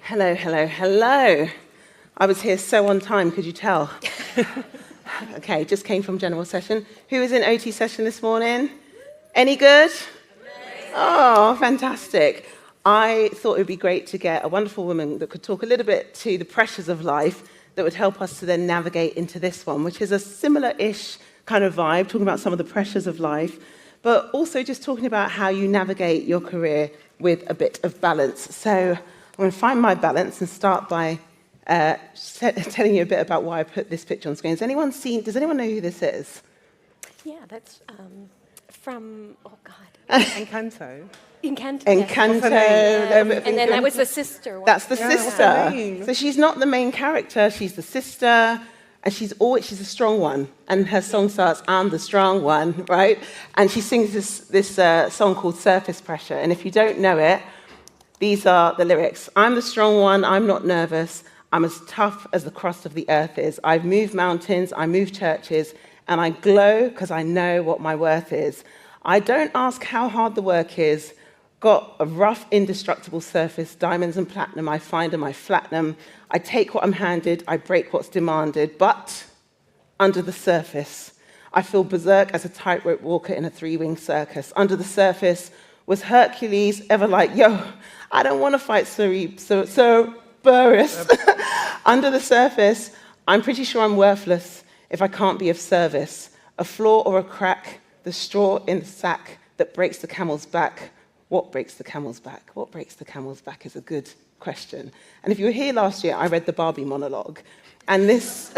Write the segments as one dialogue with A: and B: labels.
A: Hello, hello, hello. I was here so on time, could you tell? Okay, just came from general session. Who was in OT session this morning? Any good? Oh, fantastic. I thought it would be great to get a wonderful woman that could talk a little bit to the pressures of life that would help us to then navigate into this one, which is a similar-ish kind of vibe, talking about some of the pressures of life, but also just talking about how you navigate your career with a bit of balance. So I'm going to find my balance and start by telling you a bit about why I put this picture on screen. Does anyone know who this is?
B: Yeah, that's from, oh God.
C: Encanto.
B: Encanto.
A: Encanto.
B: Yes. And then that was the sister.
A: That's the sister. So she's not the main character, she's the sister, and she's a strong one. And her song starts, I'm the strong one, right? And she sings this song called Surface Pressure. And if you don't know it, these are the lyrics. I'm the strong one, I'm not nervous. I'm as tough as the crust of the earth is. I've moved mountains, I moved churches, and I glow because I know what my worth is. I don't ask how hard the work is. Got a rough, indestructible surface, diamonds and platinum. I find them, I flatten them. I take what I'm handed, I break what's demanded. But under the surface, I feel berserk as a tightrope walker in a three-winged circus. Under the surface was Hercules, ever like, yo, I don't want to fight Cerberus. Under the surface, I'm pretty sure I'm worthless if I can't be of service. A flaw or a crack, the straw in the sack that breaks the camel's back. What breaks the camel's back? What breaks the camel's back is a good question. And if you were here last year, I read the Barbie monologue. And this,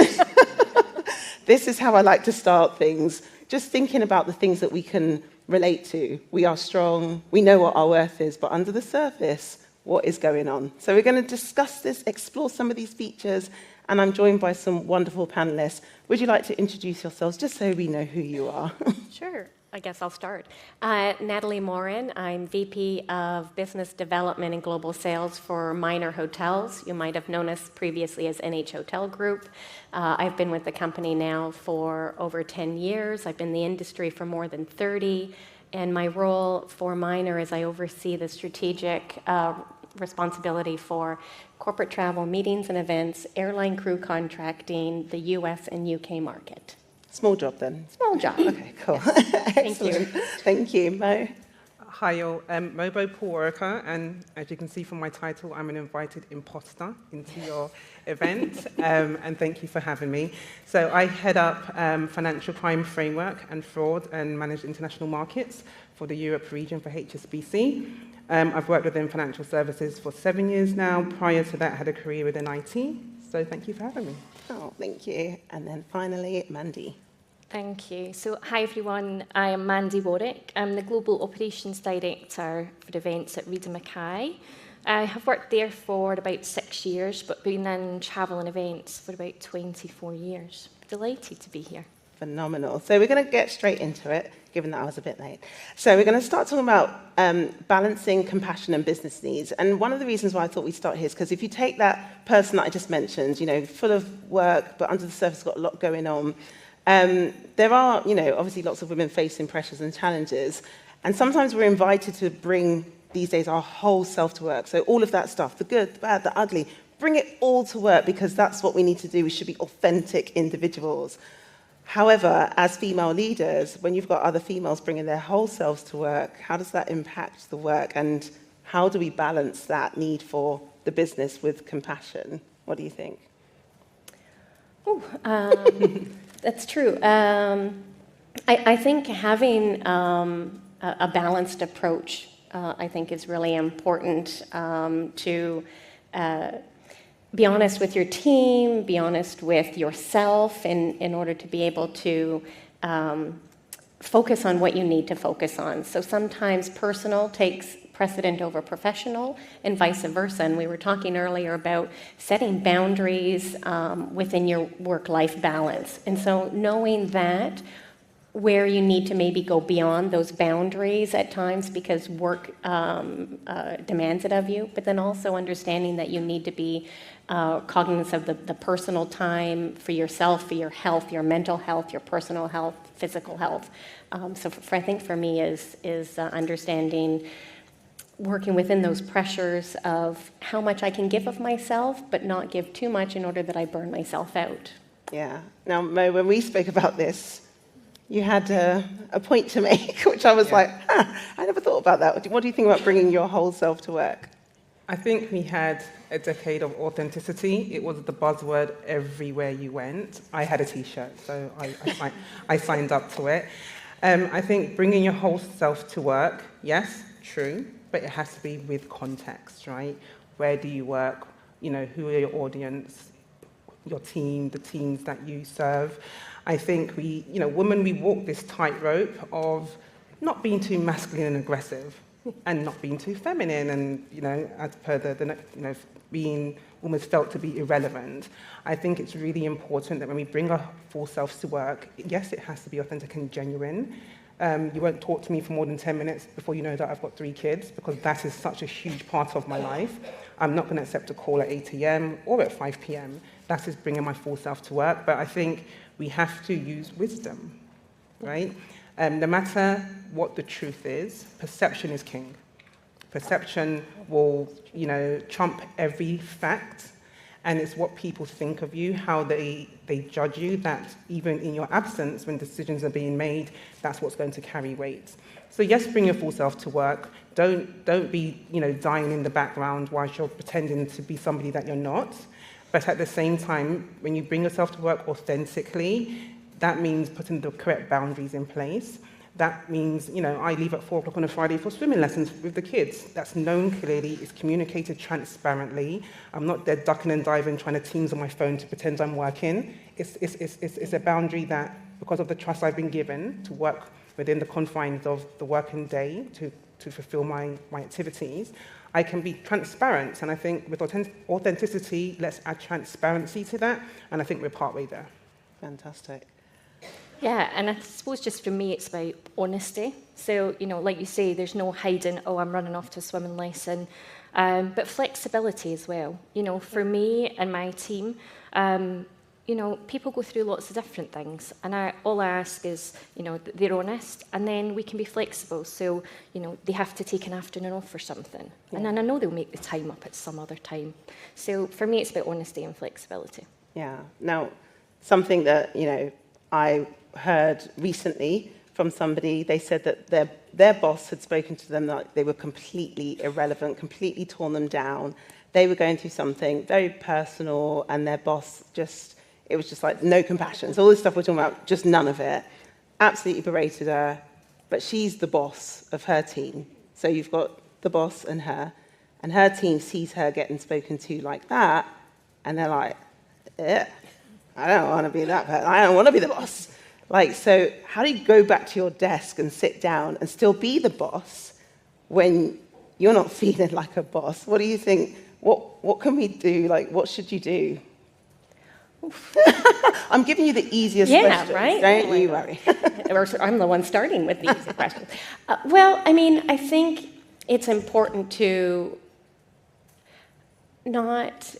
A: this is how I like to start things, just thinking about the things that we can relate to. We are strong, we know what our worth is, but under the surface, what is going on? So we're going to discuss this, explore some of these features, and I'm joined by some wonderful panelists. Would you like to introduce yourselves, just so we know who you are?
B: Sure. I guess I'll start. Natalie Morin. I'm VP of Business Development and Global Sales for Minor Hotels. You might have known us previously as NH Hotel Group. I've been with the company now for over 10 years. I've been in the industry for more than 30. And my role for Minor is I oversee the strategic responsibility for corporate travel, meetings and events, airline crew contracting, the US and UK market.
A: Small job then.
B: Small job.
A: Okay, cool.
B: Yes.
A: Excellent. Thank you, Mo.
C: Hi, all. Mobo Paul Worker, and as you can see from my title, I'm an invited imposter into your event, and thank you for having me. So I head up financial crime framework and fraud and manage international markets for the Europe region for HSBC. I've worked within financial services for 7 years now. Prior to that, I had a career within IT. So thank you for having me.
A: Oh, thank you. And then finally, Mandy.
D: Thank you. So, hi everyone, I am Mandy Warwick. I'm the Global Operations Director for events at Reed & Mackay. I have worked there for about 6 years, but been in travel and events for about 24 years. Delighted to be here.
A: Phenomenal. So we're going to get straight into it, given that I was a bit late. So we're going to start talking about balancing compassion and business needs. And one of the reasons why I thought we'd start here is because if you take that person that I just mentioned, you know, full of work, but under the surface got a lot going on, there are, you know, obviously lots of women facing pressures and challenges. And sometimes we're invited to bring, these days, our whole self to work. So all of that stuff, the good, the bad, the ugly, bring it all to work because that's what we need to do. We should be authentic individuals. However, as female leaders, when you've got other females bringing their whole selves to work, how does that impact the work? And how do we balance that need for the business with compassion? What do you think?
B: That's true. I think having a balanced approach, I think, is really important to be honest with your team, be honest with yourself in order to be able to focus on what you need to focus on. So sometimes personal takes precedent over professional and vice versa. And we were talking earlier about setting boundaries within your work-life balance. And so knowing that where you need to maybe go beyond those boundaries at times because work demands it of you, but then also understanding that you need to be cognizant of the personal time for yourself, for your health, your mental health, your personal health, physical health. I think for me is understanding working within those pressures of how much I can give of myself, but not give too much in order that I burn myself out.
A: Yeah. Now, Mo, when we spoke about this, you had a point to make, which I was like, I never thought about that. What do you think about bringing your whole self to work?
C: I think we had a decade of authenticity. It was the buzzword everywhere you went. I had a T-shirt, so I signed up to it. I think bringing your whole self to work, yes, true, but it has to be with context, right? Where do you work? Who are your audience, your team, the teams that you serve? I think women, we walk this tightrope of not being too masculine and aggressive and not being too feminine and, as per the being almost felt to be irrelevant. I think it's really important that when we bring our full selves to work, yes, it has to be authentic and genuine. You won't talk to me for more than 10 minutes before you know that I've got 3 kids, because that is such a huge part of my life. I'm not going to accept a call at 8 a.m. or at 5 p.m. That is bringing my full self to work. But I think we have to use wisdom, right? No matter what the truth is, perception is king. Perception will, trump every fact. And it's what people think of you, how they judge you, that even in your absence, when decisions are being made, that's what's going to carry weight. So yes, bring your full self to work. Don't be, dying in the background whilst you're pretending to be somebody that you're not. But at the same time, when you bring yourself to work authentically, that means putting the correct boundaries in place. That means, I leave at 4 o'clock on a Friday for swimming lessons with the kids. That's known clearly, it's communicated transparently. I'm not there ducking and diving, trying to Teams on my phone to pretend I'm working. It's a boundary that, because of the trust I've been given to work within the confines of the working day to fulfill my activities, I can be transparent. And I think with authenticity, let's add transparency to that. And I think we're partway there.
A: Fantastic.
D: Yeah, and I suppose just for me, it's about honesty. So, like you say, there's no hiding, I'm running off to a swimming lesson. But flexibility as well. For me and my team, people go through lots of different things. And all I ask is, they're honest, and then we can be flexible. So, they have to take an afternoon off or something. Yeah. And then I know they'll make the time up at some other time. So for me, it's about honesty and flexibility.
A: Yeah. Now, something that, I heard recently from somebody, they said that their boss had spoken to them that they were completely irrelevant, completely torn them down. They were going through something very personal, and their boss it was just like no compassion. So all this stuff we're talking about, just none of it. Absolutely berated her, but she's the boss of her team. So you've got the boss and her team sees her getting spoken to like that, and they're like, I don't want to be that person. I don't want to be the boss. So how do you go back to your desk and sit down and still be the boss when you're not feeling like a boss? What do you think? What can we do? What should you do? I'm giving you the easiest questions.
B: Right?
A: Don't you worry.
B: I'm the one starting with the easy questions. I think it's important to not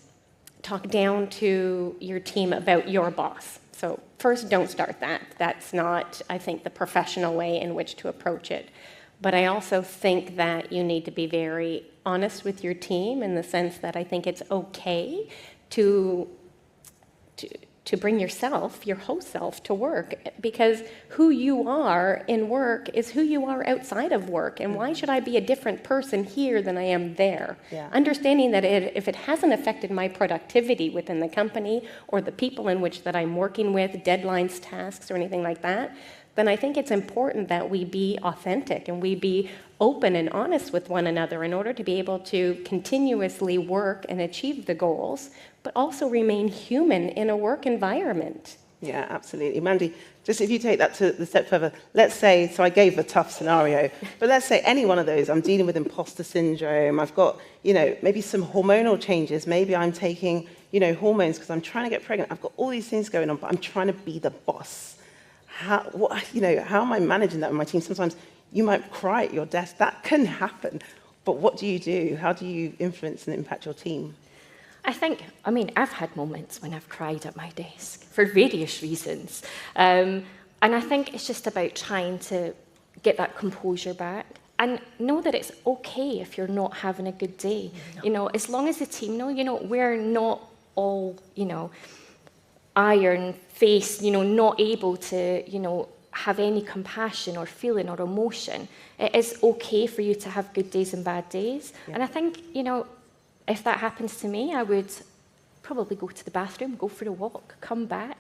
B: talk down to your team about your boss. So first, don't start that. That's not, I think, the professional way in which to approach it. But I also think that you need to be very honest with your team, in the sense that I think it's okay to bring yourself, your whole self, to work, because who you are in work is who you are outside of work. And why should I be a different person here than I am there? Yeah. Understanding that if it hasn't affected my productivity within the company or the people in which that I'm working with, deadlines, tasks, or anything like that, then I think it's important that we be authentic and we be open and honest with one another in order to be able to continuously work and achieve the goals, but also remain human in a work environment.
A: Yeah, absolutely. Mandy, just if you take that to the step further, let's say, so I gave a tough scenario, but let's say any one of those, I'm dealing with imposter syndrome, I've got, maybe some hormonal changes, maybe I'm taking, hormones because I'm trying to get pregnant, I've got all these things going on, but I'm trying to be the boss. How am I managing that with my team? Sometimes you might cry at your desk. That can happen. But what do you do? How do you influence and impact your team?
D: I've had moments when I've cried at my desk for various reasons. And I think it's just about trying to get that composure back. And know that it's okay if you're not having a good day. As long as the team know, we're not all, iron face, not able to, have any compassion or feeling or emotion. It is okay for you to have good days and bad days. Yeah. And I think, if that happens to me, I would probably go to the bathroom, go for a walk, come back.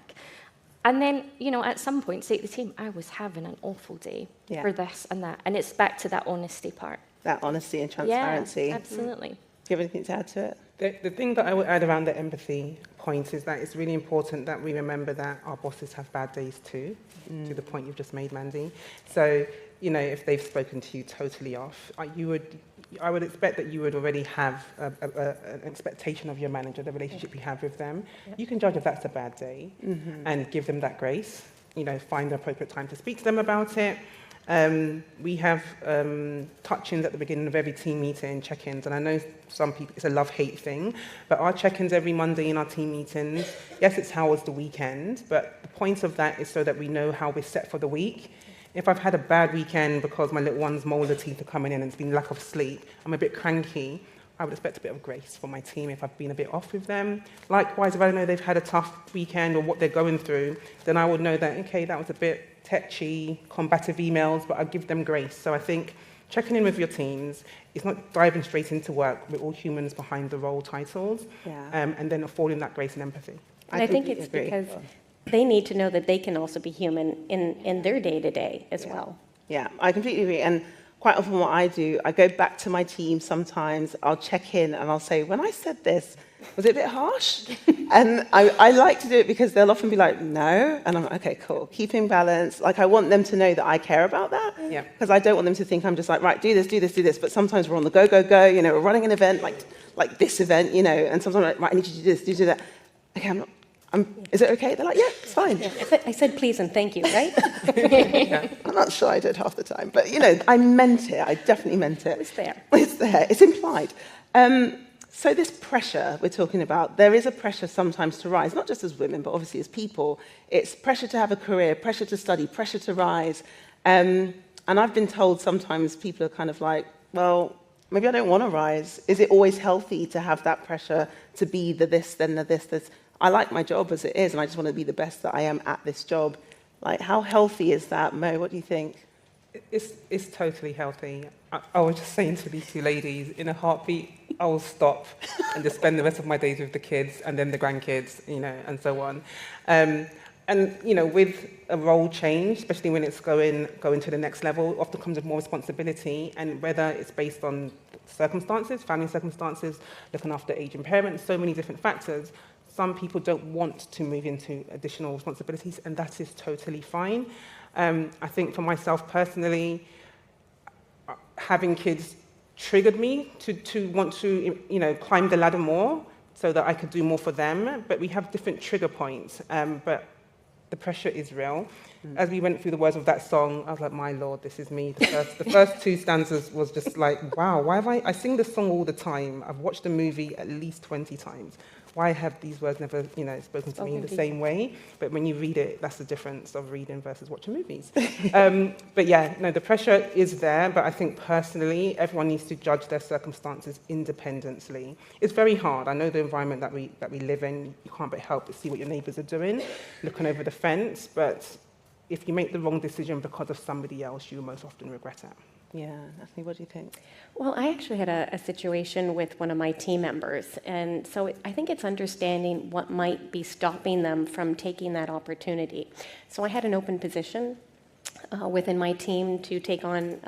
D: And then, at some point, say to the team, I was having an awful day for this and that. And it's back to that honesty part.
A: That honesty and transparency.
D: Yeah, absolutely.
A: Do you have anything to add to it?
C: The thing that I would add around the empathy point is that it's really important that we remember that our bosses have bad days too, to the point you've just made, Mandy. So, if they've spoken to you totally off, I would expect that you would already have an expectation of your manager, the relationship you have with them. Yeah. You can judge if that's a bad day and give them that grace, find the appropriate time to speak to them about it. We have touch-ins at the beginning of every team meeting, check-ins, and I know some people, it's a love-hate thing, but our check-ins every Monday in our team meetings, yes, it's how was the weekend, but the point of that is so that we know how we're set for the week. If I've had a bad weekend because my little one's molar teeth are coming in and it's been lack of sleep, I'm a bit cranky, I would expect a bit of grace from my team if I've been a bit off with them. Likewise, if I know they've had a tough weekend or what they're going through, then I would know that, okay, that was a bit tetchy, combative emails, but I'll give them grace. So I think checking in with your teams is not diving straight into work. We're all humans behind the role titles, and then affording that grace and empathy.
B: And I think it's because they need to know that they can also be human in their day-to-day as well.
A: Yeah, I completely agree. And quite often what I do, I go back to my team sometimes, I'll check in and I'll say, when I said this, was it a bit harsh? And I like to do it because they'll often be like, no. And I'm like, okay, cool, keeping balance. Like, I want them to know that I care about that. Yeah. Because I don't want them to think I'm just like, right, do this, do this, do this. But sometimes we're on the go, go, go. We're running an event like this event, and sometimes I'm like, right, I need you to do this, do that. Okay, is it okay? They're like, yeah, it's fine.
B: Yeah. I said please and thank you, right?
A: Yeah. I'm not sure I did half the time, but I meant it. I definitely meant it.
B: It's there.
A: It's there. It's implied. So this pressure we're talking about, there is a pressure sometimes to rise, not just as women, but obviously as people. It's pressure to have a career, pressure to study, pressure to rise. And I've been told sometimes people are kind of like, well, maybe I don't want to rise. Is it always healthy to have that pressure to be the this, then the this? I like my job as it is, and I just want to be the best that I am at this job. Like, how healthy is that, Mo? What do you think?
C: It's totally healthy. I was just saying to these two ladies, in a heartbeat, I will stop and just spend the rest of my days with the kids and then the grandkids, and so on. And with a role change, especially when it's going to the next level, often comes with more responsibility, and whether it's based on circumstances, family circumstances, looking after aging parents, so many different factors. Some people don't want to move into additional responsibilities, and that is totally fine. I think for myself personally, having kids triggered me to want to, climb the ladder more so that I could do more for them. But we have different trigger points. But the pressure is real. As we went through the words of that song, I was like, my Lord, this is me. The first two stanzas was just like, wow, why have I sing this song all the time. I've watched the movie at least 20 times. Why have these words never, spoken to me in the same way? But when you read it, that's the difference of reading versus watching movies. But yeah, no, the pressure is there. But I think personally, everyone needs to judge their circumstances independently. It's very hard. I know the environment that we live in. You can't but help but see what your neighbours are doing, looking over the fence. But if you make the wrong decision because of somebody else, you most often regret it.
A: Yeah, Natalie, what do you think?
B: Well, I actually had a situation with one of my team members, and so I think it's understanding what might be stopping them from taking that opportunity. So I had an open position within my team to take on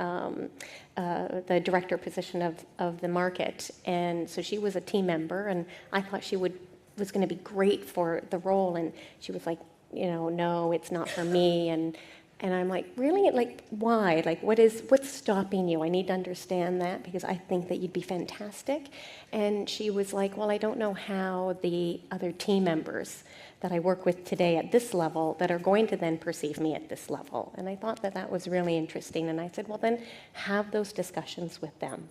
B: the director position of the market, and so she was a team member, and I thought she was going to be great for the role, and she was like, no, it's not for me, and I'm like, really? Like, why? Like, what's stopping you? I need to understand that because I think that you'd be fantastic. And she was like, well, I don't know how the other team members that I work with today at this level that are going to then perceive me at this level. And I thought that was really interesting. And I said, well, then have those discussions with them.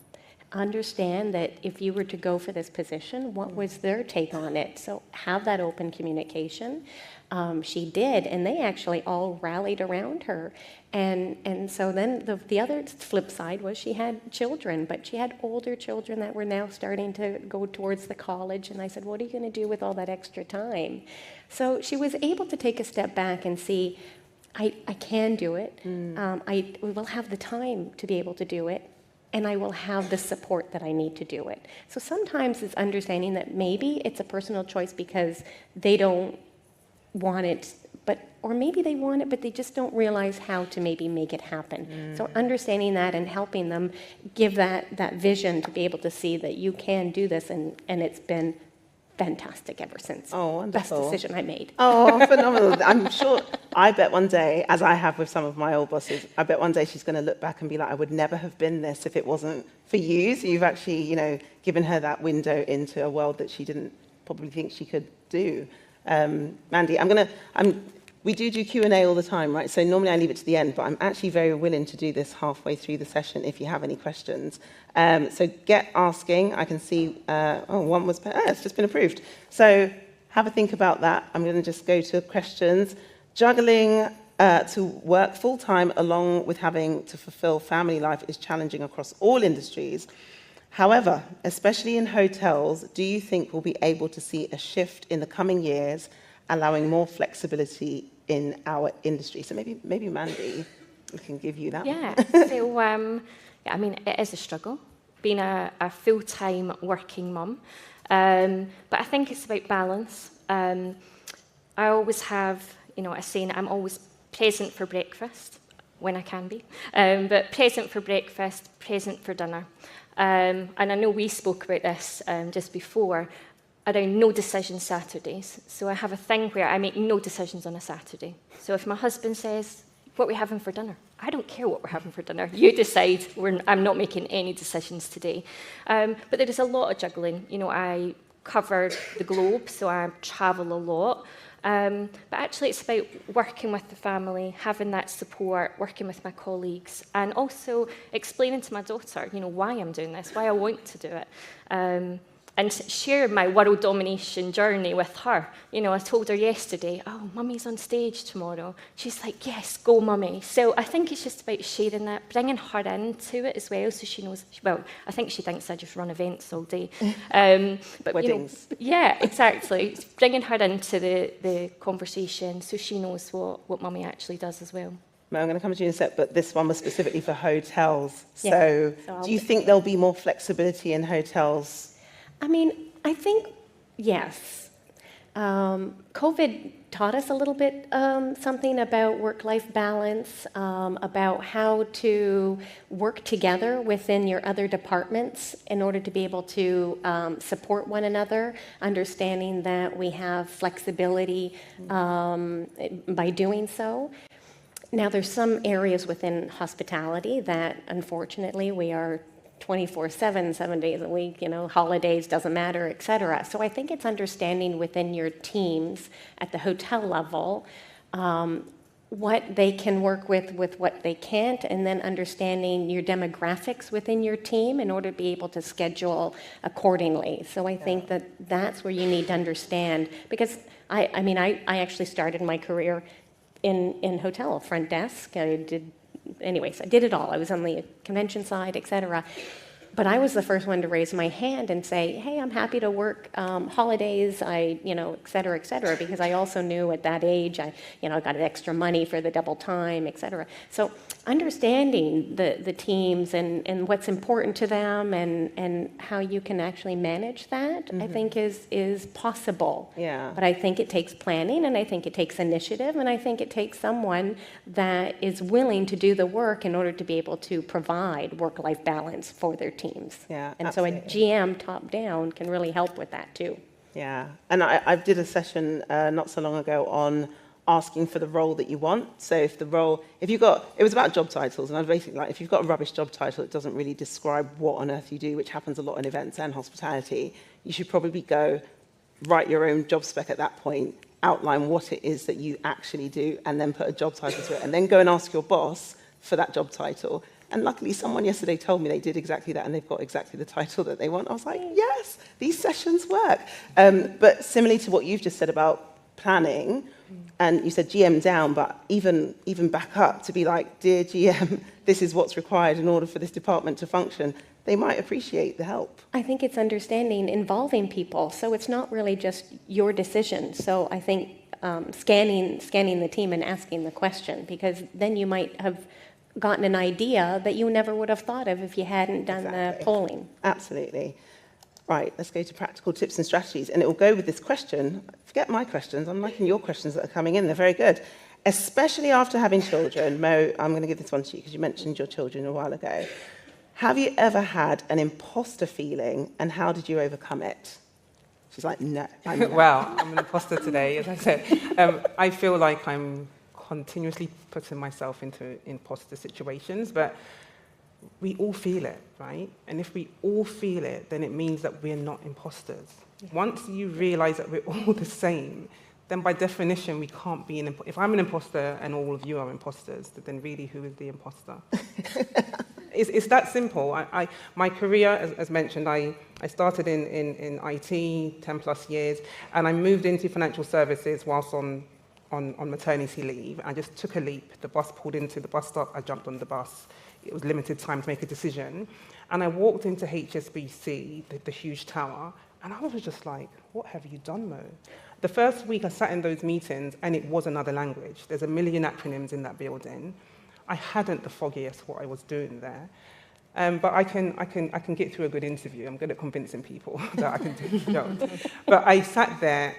B: understand that if you were to go for this position, what was their take on it? So have that open communication. She did, and they actually all rallied around her. And so then the other flip side was she had children, but she had older children that were now starting to go towards the college. And I said, what are you going to do with all that extra time? So she was able to take a step back and see, I can do it. I will have the time to be able to do it. And I will have the support that I need to do it. So sometimes it's understanding that maybe it's a personal choice because they don't want it, or maybe they want it, but they just don't realize how to maybe make it happen. So understanding that and helping them give that vision to be able to see that you can do this, and it's been fantastic ever since.
A: Oh, wonderful.
B: Best decision I made.
A: Oh, phenomenal. I'm sure, I bet one day, as I have with some of my old bosses, I bet one day she's going to look back and be like, I would never have been this if it wasn't for you. So you've actually, given her that window into a world that she didn't probably think she could do. Mandy, we do Q&A all the time, right? So normally I leave it to the end, but I'm actually very willing to do this halfway through the session if you have any questions. So get asking. I can see, one was, it's just been approved. So have a think about that. I'm going to just go to questions. Juggling to work full-time along with having to fulfill family life is challenging across all industries. However, especially in hotels, do you think we'll be able to see a shift in the coming years, allowing more flexibility in our industry? So maybe Mandy, we can give you that.
D: Yeah. So, I mean, it is a struggle being a full-time working mum, but I think it's about balance. I always have, a saying, I'm always present for breakfast when I can be, but present for breakfast, present for dinner. And I know we spoke about this just before, around no decisions Saturdays. So I have a thing where I make no decisions on a Saturday. So if my husband says, what are we having for dinner? I don't care what we're having for dinner. You decide. I'm not making any decisions today. But there is a lot of juggling. I cover the globe, so I travel a lot. But actually it's about working with the family, having that support, working with my colleagues, and also explaining to my daughter, why I'm doing this, why I want to do it. And share my world domination journey with her. I told her yesterday, oh, Mummy's on stage tomorrow. She's like, yes, go, Mummy. So I think it's just about sharing that, bringing her into it as well, so she knows, well, I think she thinks I just run events all day. But
A: Weddings.
D: Yeah, exactly. Bringing her into the conversation so she knows what Mummy actually does as well.
A: I'm going to come to you in a sec, but this one was specifically for hotels.
B: Yeah.
A: So do you think there'll be more flexibility in hotels?
B: I mean, I think, yes. COVID taught us a little bit something about work-life balance, about how to work together within your other departments in order to be able to support one another, understanding that we have flexibility by doing so. Now, there's some areas within hospitality that, unfortunately, we are 24/7, 7 days a week, holidays, doesn't matter, et cetera. So I think it's understanding within your teams at the hotel level what they can work with what they can't, and then understanding your demographics within your team in order to be able to schedule accordingly. So I think that's where you need to understand, because I actually started my career in hotel, front desk. I did it all. I was on the convention side, et cetera. But I was the first one to raise my hand and say, hey, I'm happy to work holidays, et cetera, because I also knew at that age, I got extra money for the double time, et cetera. So understanding the teams and what's important to them and how you can actually manage that, I think is possible.
A: Yeah.
B: But I think it takes planning, and I think it takes initiative, and I think it takes someone that is willing to do the work in order to be able to provide work-life balance for their teams.
A: Yeah,
B: and
A: absolutely.
B: so a GM top-down can really help with that too.
A: Yeah, and I did a session not so long ago on asking for the role that you want. So it was about job titles, and I was basically like, if you've got a rubbish job title, it doesn't really describe what on earth you do, which happens a lot in events and hospitality. You should probably go write your own job spec at that point, outline what it is that you actually do, and then put a job title to it, and then go and ask your boss for that job title. And luckily, someone yesterday told me they did exactly that and they've got exactly the title that they want. I was like, yes, these sessions work. But similarly to what you've just said about planning, and you said GM down, but even back up to be like, dear GM, this is what's required in order for this department to function. They might appreciate the help.
B: I think it's understanding, involving people. So it's not really just your decision. So I think scanning the team and asking the question, because then you might have gotten an idea that you never would have thought of if you hadn't done the polling.
A: Absolutely. Right, let's go to practical tips and strategies. And it will go with this question. Forget my questions. I'm liking your questions that are coming in. They're very good. Especially after having children. Mo, I'm going to give this one to you because you mentioned your children a while ago. Have you ever had an imposter feeling, and how did you overcome it? She's like, no.
C: Well, I'm an imposter today, as I said. I feel like I'm continuously putting myself into imposter situations, but we all feel it, right? And if we all feel it, then it means that we're not imposters. Yeah. Once you realize that we're all the same, then by definition, we can't be an imposter. If I'm an imposter and all of you are imposters, then really who is the imposter? It's that simple. My career, as mentioned, I started in IT, 10 plus years, and I moved into financial services whilst on maternity leave. I just took a leap. The bus pulled into the bus stop. I jumped on the bus. It was limited time to make a decision. And I walked into HSBC, the huge tower, and I was just like, what have you done, Mo? The first week I sat in those meetings, and it was another language. There's a million acronyms in that building. I hadn't the foggiest what I was doing there. But I can get through a good interview. I'm good at convincing people that I can do the job. But I sat there,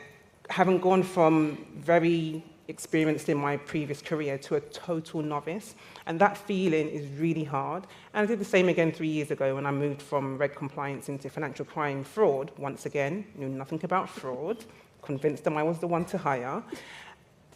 C: having gone from very experienced in my previous career to a total novice. And that feeling is really hard. And I did the same again 3 years ago when I moved from reg compliance into financial crime fraud. Once again, knew nothing about fraud, convinced them I was the one to hire.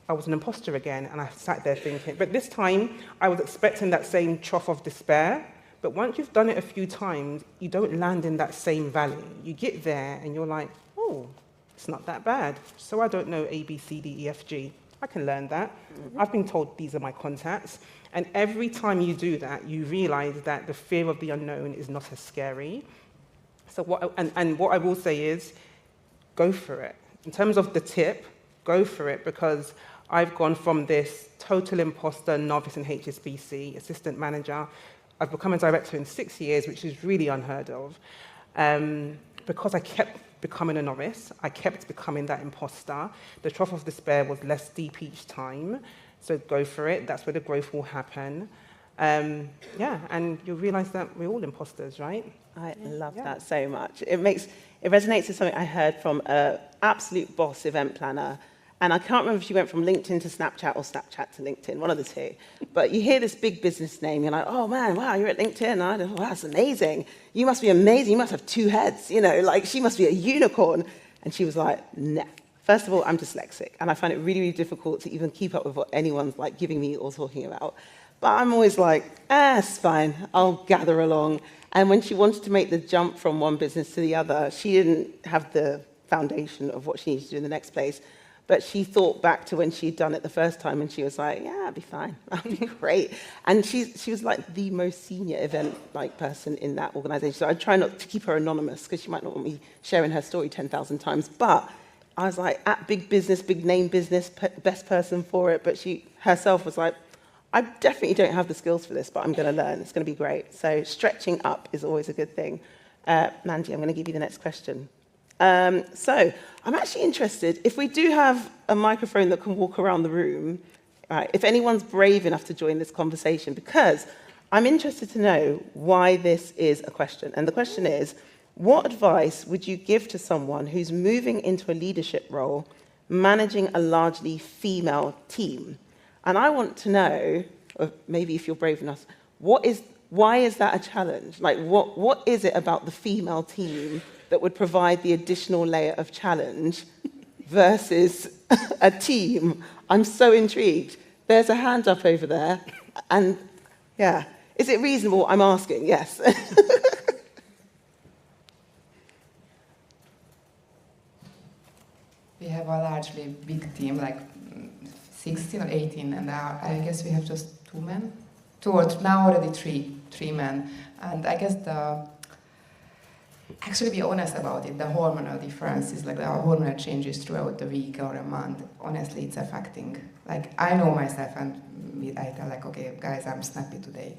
C: I was an imposter again, and I sat there thinking, but this time I was expecting that same trough of despair. But once you've done it a few times, you don't land in that same valley. You get there and you're like, oh, it's not that bad. So I don't know A, B, C, D, E, F, G. I can learn that. Mm-hmm. I've been told these are my contacts. And every time you do that, you realize that the fear of the unknown is not as scary. So what I will say is, go for it. In terms of the tip, go for it, because I've gone from this total imposter, novice in HSBC, assistant manager. I've become a director in 6 years, which is really unheard of. Because I kept becoming a novice, I kept becoming that imposter. The trough of despair was less deep each time. So go for it. That's where the growth will happen. And you'll realize that we're all imposters, right?
A: I love that so much. It resonates with something I heard from an absolute boss event planner. And I can't remember if she went from LinkedIn to Snapchat or Snapchat to LinkedIn, one of the two. But you hear this big business name, you're like, oh man, wow, you're at LinkedIn. Wow, that's amazing. You must be amazing. You must have 2 heads. Like she must be a unicorn. And she was like, nah. First of all, I'm dyslexic. And I find it really, really difficult to even keep up with what anyone's like giving me or talking about. But I'm always like, it's fine. I'll gather along. And when she wanted to make the jump from one business to the other, she didn't have the foundation of what she needed to do in the next place. But she thought back to when she'd done it the first time, and she was like, yeah, I'll be fine. That'll be great. And she was like the most senior event person in that organization. So I try not to keep her anonymous because she might not want me sharing her story 10,000 times. But I was like, at big business, big name business, best person for it. But she herself was like, I definitely don't have the skills for this, but I'm going to learn. It's going to be great. So stretching up is always a good thing. Mandy, I'm going to give you the next question. So I'm actually interested, if we do have a microphone that can walk around the room, right, if anyone's brave enough to join this conversation, because I'm interested to know why this is a question. And the question is, what advice would you give to someone who's moving into a leadership role, managing a largely female team? And I want to know, or maybe if you're brave enough, why is that a challenge? Like, what is it about the female team that would provide the additional layer of challenge versus a team? I'm so intrigued. There's a hand up over there. And yeah, is it reasonable? I'm asking, yes.
E: We have a largely big team, like 16 or 18, and I guess we have just 2 men. 2 or now already 3. 3 men. And I guess actually be honest about it, the hormonal differences, like the hormonal changes throughout the week or a month, honestly, it's affecting. Like, I know myself, and I tell, like, okay, guys, I'm snappy today.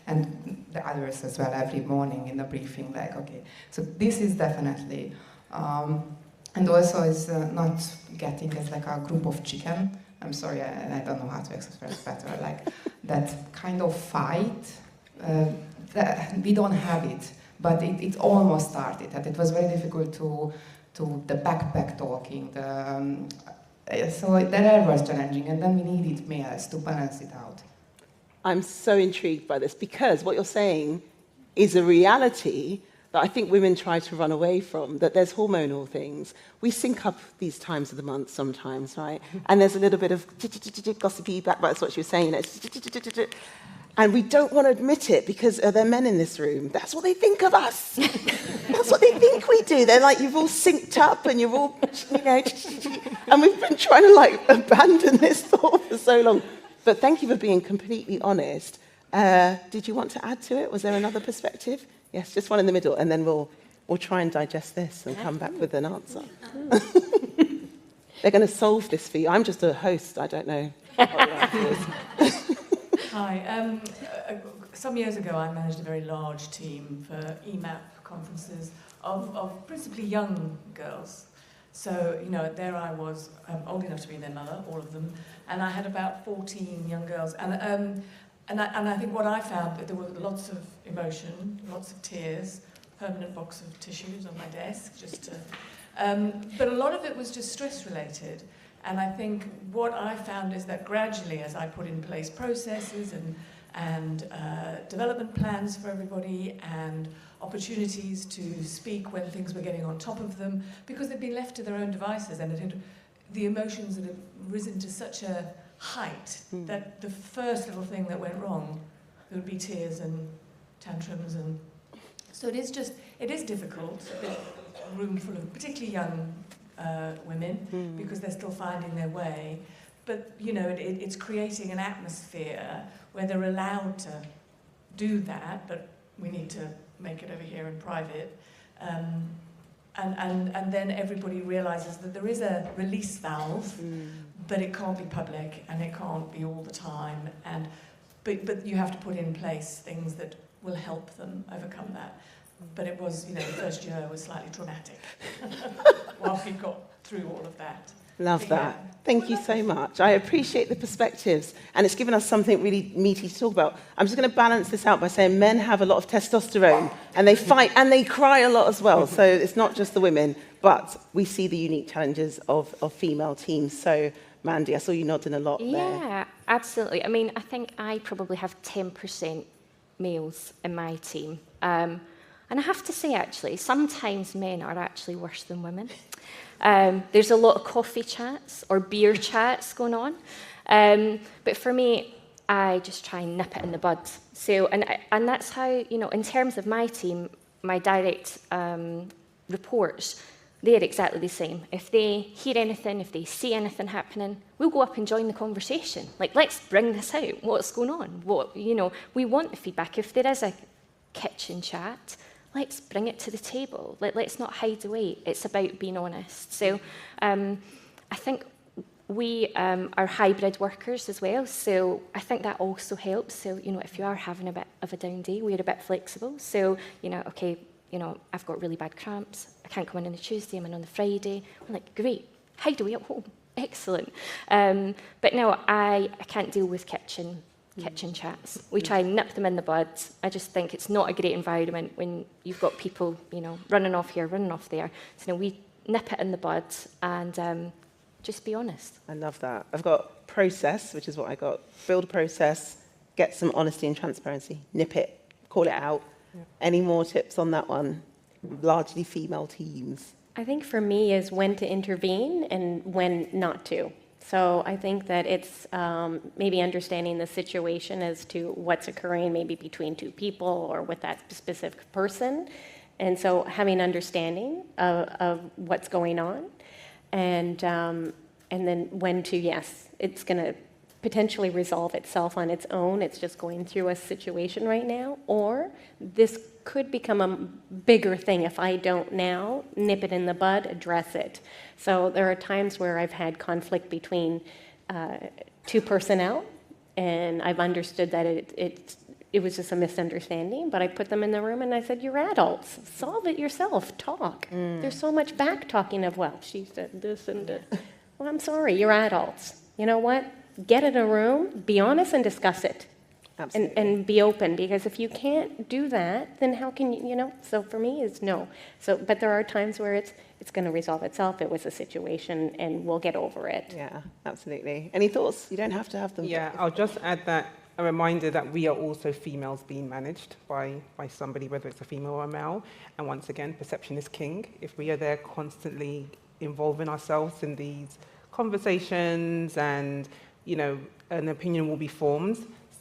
E: And the others as well, every morning in the briefing, like, okay. So this is definitely, and also is not getting as like a group of chicken. I'm sorry, I don't know how to express better. Like, that kind of fight, that we don't have it. But it almost started, and it was very difficult to the backpack talking. So that was challenging, and then we needed males to balance it out.
A: I'm so intrigued by this because what you're saying is a reality that I think women try to run away from, that there's hormonal things. We sync up these times of the month sometimes, right? And there's a little bit of gossipy back, that's what she was saying. And we don't want to admit it because there are men in this room. That's what they think of us. That's what they think we do. They're like, you've all synced up and you're all, and we've been trying to like abandon this thought for so long. But thank you for being completely honest. Did you want to add to it? Was there another perspective? Yes, just one in the middle, and then we'll try and digest this and come back with an answer. They're going to solve this for you. I'm just a host. I don't know what the answer is.
F: Hi. Some years ago, I managed a very large team for EMAP conferences of principally young girls. So, there I was, old enough to be their mother, all of them, and I had about 14 young girls. And I think what I found, that there was lots of emotion, lots of tears, permanent box of tissues on my desk, but a lot of it was just stress-related. And I think what I found is that gradually, as I put in place processes and development plans for everybody and opportunities to speak when things were getting on top of them, because they'd been left to their own devices and the emotions had risen to such a height that the first little thing that went wrong, there would be tears and tantrums. And so it is difficult, a room full of particularly young women, because they're still finding their way. But, it's creating an atmosphere where they're allowed to do that, but we need to make it over here in private. And then everybody realizes that there is a release valve, but it can't be public and it can't be all the time. But you have to put in place things that will help them overcome that. But it was, the first year was slightly traumatic while we got through all of that.
A: Love that. Thank you so much. I appreciate the perspectives, and it's given us something really meaty to talk about. I'm just going to balance this out by saying men have a lot of testosterone, and they fight and they cry a lot as well. So it's not just the women, but we see the unique challenges of female teams. So, Mandy, I saw you nodding a lot there.
D: Yeah, absolutely. I mean, I think I probably have 10% males in my team. And I have to say, actually, sometimes men are actually worse than women. There's a lot of coffee chats or beer chats going on. But for me, I just try and nip it in the bud. So, and that's how, in terms of my team, my direct reports, they're exactly the same. If they hear anything, if they see anything happening, we'll go up and join the conversation. Like, let's bring this out. What's going on? We want the feedback. If there is a kitchen chat, let's bring it to the table. Let's not hide away. It's about being honest. So I think we are hybrid workers as well. So I think that also helps. So, if you are having a bit of a down day, we're a bit flexible. So, I've got really bad cramps. I can't come in on the Tuesday, I'm in on the Friday. I'm like, great, hide away at home. Excellent. But no, I can't deal with kitchen chats. We try and nip them in the bud. I just think it's not a great environment when you've got people, running off here, running off there. So we nip it in the bud and just be honest.
A: I love that. I've got process, which is what I got. Build a process, get some honesty and transparency, nip it, call it out. Yeah. Any more tips on that one? Largely female teams.
B: I think for me is when to intervene and when not to. So I think that it's maybe understanding the situation as to what's occurring maybe between two people or with that specific person. And so having understanding of what's going on and then when to, yes, it's going to potentially resolve itself on its own. It's just going through a situation right now. Or this could become a bigger thing if I don't now nip it in the bud, address it. So there are times where I've had conflict between two personnel, and I've understood that it was just a misunderstanding, but I put them in the room and I said, you're adults, solve it yourself, talk. There's so much back talking of, well, she said this and this. Well, I'm sorry, you're adults. You know what? Get in a room, be honest and discuss it.
A: Absolutely.
B: And be open, because if you can't do that, then how can you, so for me it's no. So, but there are times where it's going to resolve itself. It was a situation and we'll get over it.
A: Yeah, absolutely. Any thoughts? You don't have to have them.
C: Yeah, I'll just add that a reminder that we are also females being managed by somebody, whether it's a female or a male. And once again, perception is king. If we are there constantly involving ourselves in these conversations and, an opinion will be formed.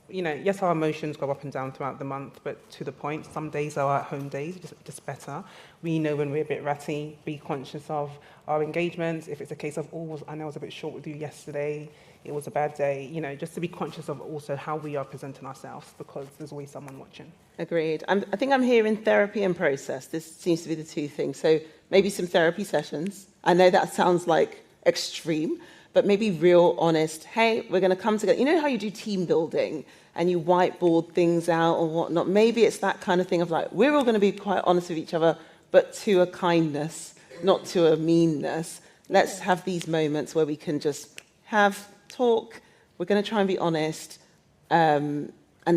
C: Yes, our emotions go up and down throughout the month, but to the point, some days are at-home days, just better. We know when we're a bit ratty, be conscious of our engagements. If it's a case of, I know I was a bit short with you yesterday, it was a bad day, just to be conscious of also how we are presenting ourselves, because there's always someone watching.
A: Agreed. I think I'm hearing therapy and process. This seems to be the two things. So maybe some therapy sessions. I know that sounds like extreme, but maybe real, honest, hey, we're going to come together. You know how you do team building and you whiteboard things out or whatnot? Maybe it's that kind of thing of like, we're all going to be quite honest with each other, but to a kindness, not to a meanness. Let's have these moments where we can just talk. We're going to try and be honest, and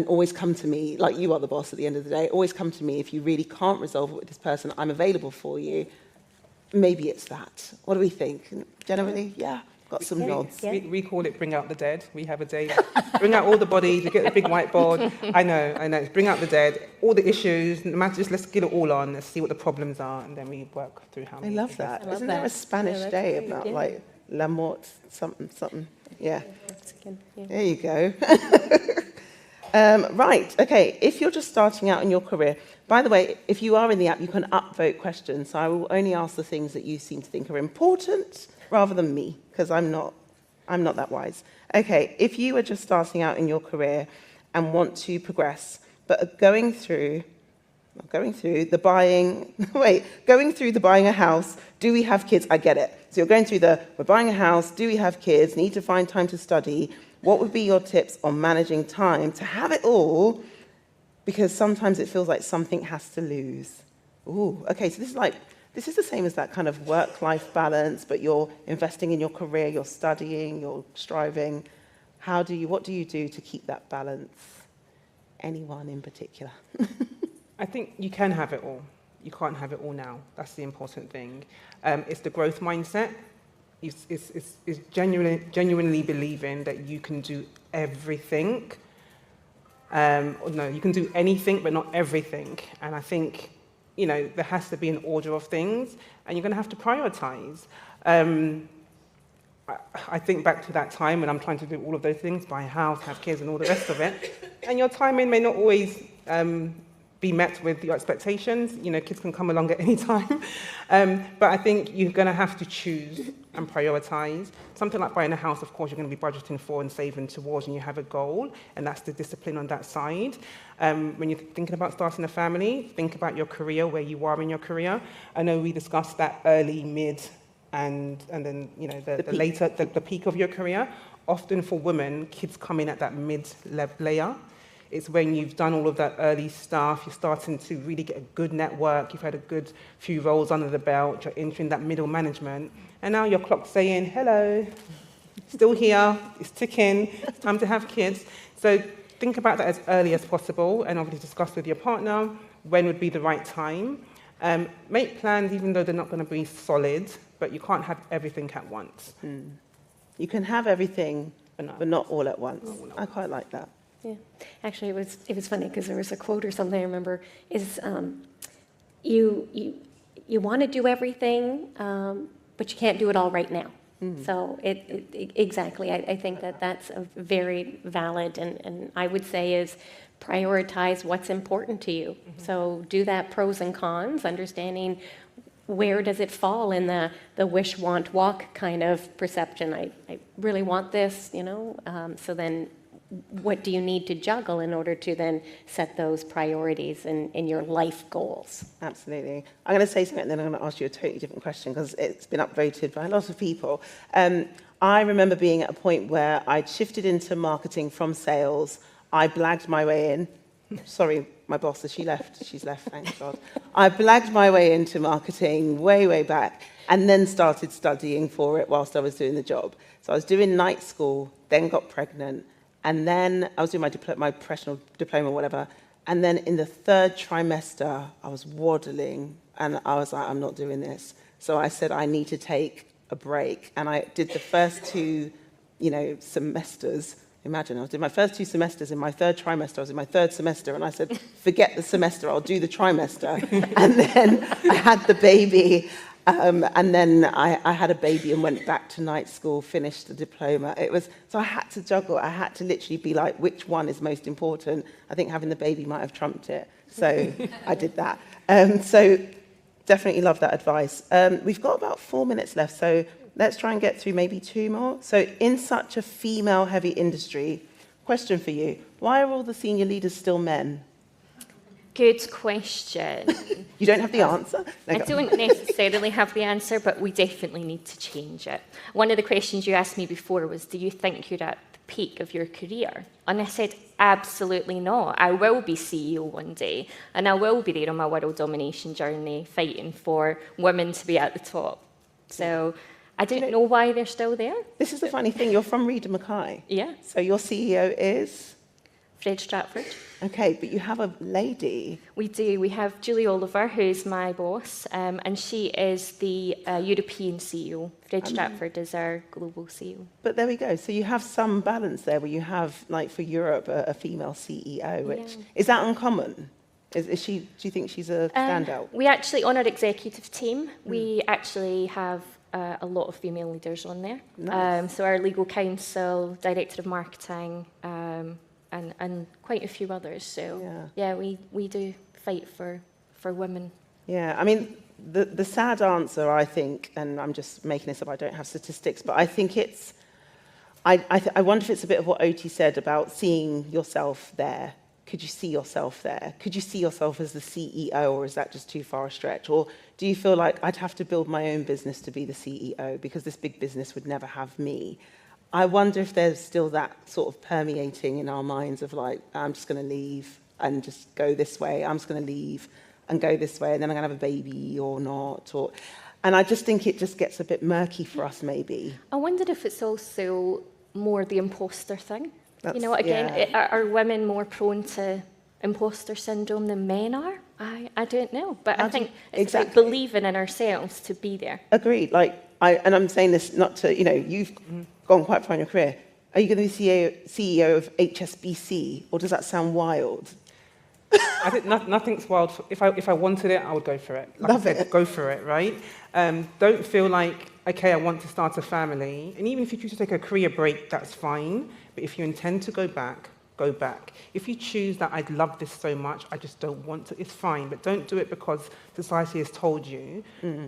A: always come to me, like you are the boss at the end of the day. Always come to me if you really can't resolve it with this person. I'm available for you. Maybe it's that. What do we think? Generally, yeah. Got some nods.
B: Yeah.
C: We call it bring out the dead. We have a day. Bring out all the bodies, you get the big whiteboard. I know. Bring out the dead, all the issues. No matter, just let's get it all on. Let's see what the problems are, and then we work through how.
A: I love that. Isn't there a Spanish day about like la mort, something? Yeah. There you go. Right. Okay. If you're just starting out in your career, by the way, if you are in the app, you can upvote questions. So I will only ask the things that you seem to think are important, rather than me, because I'm not that wise. Okay, if you are just starting out in your career and want to progress, but are going through the buying a house, do we have kids? I get it. So you're going through we're buying a house, do we have kids, need to find time to study. What would be your tips on managing time to have it all? Because sometimes it feels like something has to lose. Ooh, okay, so this is the same as that kind of work-life balance, but you're investing in your career, you're studying, you're striving. What do you do to keep that balance? Anyone in particular?
C: I think you can have it all. You can't have it all now. That's the important thing. It's the growth mindset. It's genuinely believing that you can do everything. No, you can do anything, but not everything. And I think, there has to be an order of things, and you're going to have to prioritize. I think back to that time when I'm trying to do all of those things, buy a house, have kids, and all the rest of it, and your timing may not always be met with your expectations. Kids can come along at any time. But I think you're going to have to choose and prioritize. Something like buying a house, of course, you're going to be budgeting for and saving towards, and you have a goal, and that's the discipline on that side. When you're thinking about starting a family, think about your career, where you are in your career. I know we discussed that early, mid, and then, the peak of your career. Often for women, kids come in at that mid-layer. It's when you've done all of that early stuff, you're starting to really get a good network, you've had a good few roles under the belt, you're entering that middle management, and now your clock's saying, hello, still here, it's ticking, it's time to have kids. So think about that as early as possible, and obviously discuss with your partner when would be the right time. Make plans even though they're not going to be solid, but you can't have everything at once.
A: You can have everything, but not all at once. I quite like that.
B: Yeah, actually, it was funny because there was a quote or something I remember is you want to do everything, but you can't do it all right now. So exactly, I think that's a very valid and I would say is prioritize what's important to you. So do that pros and cons, understanding where does it fall in the wish, want, walk kind of perception? I really want this, so then what do you need to juggle in order to then set those priorities in your life goals?
A: Absolutely. I'm going to say something and then I'm going to ask you a totally different question because it's been upvoted by a lot of people. I remember being at a point where I'd shifted into marketing from sales. I blagged my way in. Sorry, my boss, she's left, thank God. I blagged my way into marketing way back and then started studying for it whilst I was doing the job. So I was doing night school, then got pregnant, and then I was doing my professional diploma, whatever. And then in the 3rd trimester, I was waddling and I was like, I'm not doing this. So I said, I need to take a break. And I did the first 2, semesters. Imagine, I did my first 2 semesters in my 3rd trimester. I was in my 3rd semester and I said, forget the semester, I'll do the trimester. And then I had the baby. And then I had a baby and went back to night school, finished the diploma. So I had to juggle. I had to literally be like, which one is most important? I think having the baby might have trumped it. So I did that. So definitely love that advice. We've got about 4 minutes left, so let's try and get through maybe 2 more. So in such a female-heavy industry, question for you, why are all the senior leaders still men?
D: Good question.
A: You don't have the answer? No,
D: I don't necessarily have the answer, but we definitely need to change it. One of the questions you asked me before was, do you think you're at the peak of your career? And I said, absolutely not. I will be CEO one day, and I will be there on my world domination journey, fighting for women to be at the top. So I don't know why they're still there.
C: This is the funny thing. You're from Reader Mackay.
D: Yeah.
C: So your CEO is?
D: Fred Stratford.
C: Okay, but you have a lady.
D: We do. We have Julie Oliver, who's my boss, and she is the European CEO. Fred Stratford is our global CEO.
C: But there we go. So you have some balance there where you have, like for Europe, a female CEO, which is that uncommon? Is she? Do you think she's a standout?
D: We actually, on our executive team, we actually have a lot of female leaders on there.
C: Nice.
D: So our legal counsel, director of marketing, and quite a few others. So yeah, we do fight for women.
C: Yeah, I mean, the sad answer, I think, and I'm just making this up, I don't have statistics, but I think it's, I wonder if it's a bit of what Oti said about seeing yourself there. Could you see yourself there? Could you see yourself as the CEO, or is that just too far a stretch? Or do you feel like I'd have to build my own business to be the CEO because this big business would never have me? I wonder if there's still that sort of permeating in our minds of like, I'm just going to leave and just go this way. I'm just going to leave and go this way, and then I'm going to have a baby or not. And I just think it just gets a bit murky for us, maybe.
D: I wondered if it's also more the imposter thing. Are women more prone to imposter syndrome than men are? I don't know, but I think it's about believing in ourselves to be there.
C: Agreed. And I'm saying this not to, you've gone quite far in your career. Are you going to be CEO of HSBC, or does that sound wild?
G: I think nothing's wild. If I wanted it, I would go for it.
C: Love it.
G: Go for it, right? Don't feel like, okay, I want to start a family. And even if you choose to take a career break, that's fine. But if you intend to go back, go back. If you choose that I'd love this so much, I just don't want to, it's fine. But don't do it because society has told you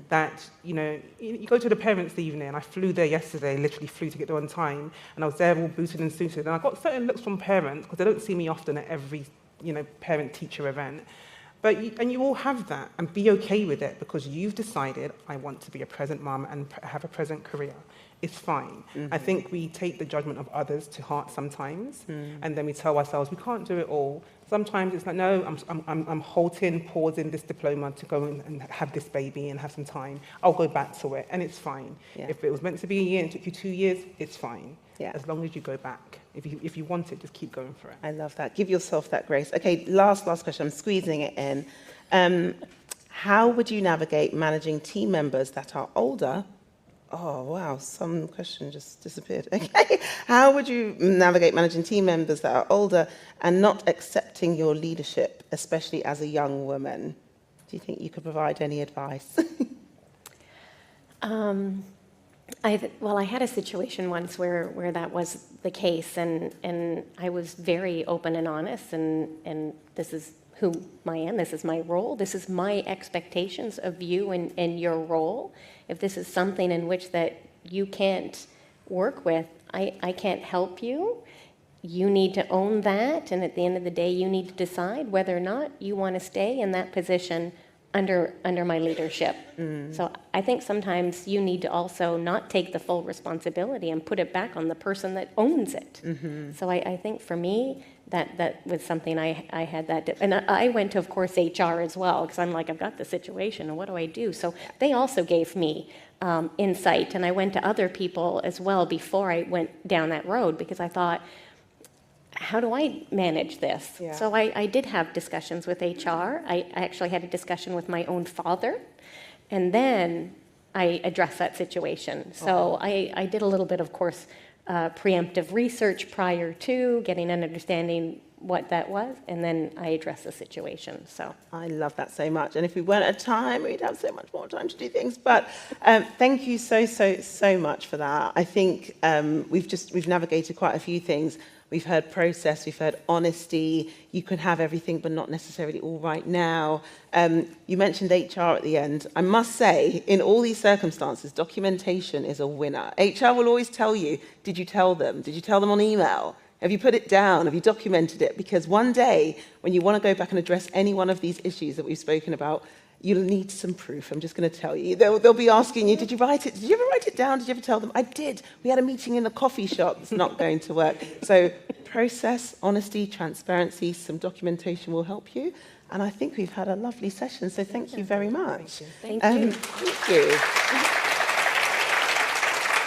G: that, you go to the parents' evening, and I flew there yesterday, literally flew to get there on time, and I was there all booted and suited. And I got certain looks from parents, because they don't see me often at every parent-teacher event. But you all have that, and be okay with it, because you've decided, I want to be a present mum and have a present career. It's fine. I think we take the judgment of others to heart sometimes, and then we tell ourselves we can't do it all. Sometimes it's like, no, I'm halting, pausing this diploma to go and have this baby and have some time. I'll go back to it, and it's fine.
C: Yeah.
G: If it was meant to be a year and it took you 2 years, it's fine.
C: Yeah.
G: As long as you go back. If you want it, just keep going for it.
C: I love that. Give yourself that grace. Okay, last question. I'm squeezing it in. How would you navigate managing team members that are older? Oh, wow, some question just disappeared. Okay. How would you navigate managing team members that are older and not accepting your leadership, especially as a young woman? Do you think you could provide any advice?
B: I had a situation once where that was the case, and I was very open and honest, and this is who I am. This is my role. This is my expectations of you and your role. If this is something in which that you can't work with, I can't help you. You need to own that, and at the end of the day, you need to decide whether or not you want to stay in that position under my leadership. So I think sometimes you need to also not take the full responsibility and put it back on the person that owns it. So I think for me, that was something I had that, and I went to, of course, HR as well, because I'm like, I've got the situation, and what do I do? So they also gave me insight, and I went to other people as well before I went down that road, because I thought, how do I manage this?
A: Yeah.
B: So I did have discussions with HR. I actually had a discussion with my own father, and then I addressed that situation. So I did a little bit, of course, preemptive research prior to getting an understanding what that was, and then I addressed the situation. So
A: I love that so much. And if we weren't at time, we'd have so much more time to do things. But thank you so much for that. I think we've navigated quite a few things. We've heard process, we've heard honesty. You can have everything, but not necessarily all right now. You mentioned HR at the end. I must say, in all these circumstances, documentation is a winner. HR will always tell you, did you tell them? Did you tell them on email? Have you put it down? Have you documented it? Because one day, when you want to go back and address any one of these issues that we've spoken about, you'll need some proof. I'm just going to tell you. They'll be asking you, did you write it? Did you ever write it down? Did you ever tell them? I did. We had a meeting in the coffee shop. It's not going to work. So process, honesty, transparency, some documentation will help you. And I think we've had a lovely session. So thank you very much.
B: thank you.
A: Thank you.